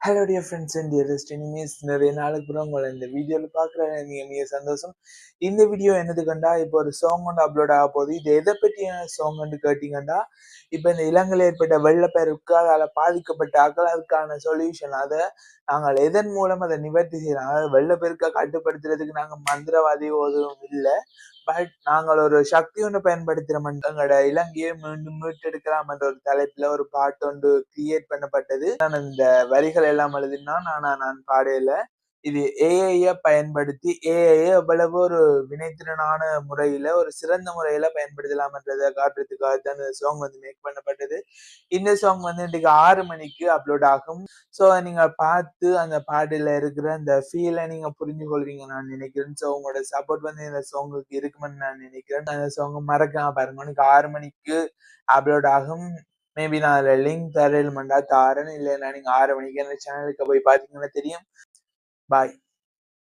Hello dear friends and dearest enemies. நிறைய நாளுக்கு அப்புறம் உங்களை இந்த வீடியோவில் பார்க்குற மிக மிக சந்தோஷம். இந்த வீடியோ என்னது கண்டா, இப்போ ஒரு சாங் ஒன்று அப்லோட் ஆக போகுது. இது எதை பற்றியான சாங் வந்து கேட்டிங்கண்டா, இப்போ இந்த இலங்கையில் ஏற்பட்ட வெள்ளப்பெருக்கு அதால் பாதிக்கப்பட்ட அதுக்கான சொல்யூஷன், அதை நாங்கள் எதன் மூலம் அதை நிவர்த்தி செய்யலாம். அதாவது வெள்ளப்பெருக்கை கட்டுப்படுத்துறதுக்கு நாங்கள் மந்திரவாதி எதுவும் இல்லை, பட் நாங்கள் ஒரு சக்தி ஒன்று பயன்படுத்துகிறோம். எங்களோட இலங்கையை மீண்டும் மீட்டெடுக்கலாம் என்ற ஒரு தலைப்பில் ஒரு பாட்டு ஒன்று கிரியேட் பண்ணப்பட்டது. நான் இந்த வரிகள் எல்லாம் எழுதினா நான் பாடையில இது ஏஐ பயன்படுத்தி ஏஐ எவ்வளவு ஒரு வினைத்திறனான முறையில ஒரு சிறந்த முறையில பயன்படுத்தலாம் என்றதை காட்டுறதுக்காக தான் இந்த சாங் வந்து மேக் பண்ணப்பட்டது. இந்த சாங் வந்து இன்னைக்கு 6 மணிக்கு அப்லோட் ஆகும். ஸோ நீங்க பார்த்து அந்த பாட்டுல இருக்கிற அந்த ஃபீலை நீங்க புரிஞ்சு கொள்வீங்க நான் நினைக்கிறேன். ஸோ உங்களோட சப்போர்ட் வந்து இந்த சாங்குக்கு இருக்குமென்னு நான் நினைக்கிறேன். அந்த சாங் மறக்காம பாருங்க. இன்னைக்கு 6 மணிக்கு அப்லோட் ஆகும். மேபி நான் அதில் லிங்க் தரேன்மெண்டா தாரேன், இல்லைன்னா நீங்க 6 மணிக்கு அந்த சேனலுக்கு போய் பார்த்தீங்கன்னா தெரியும். பாய்.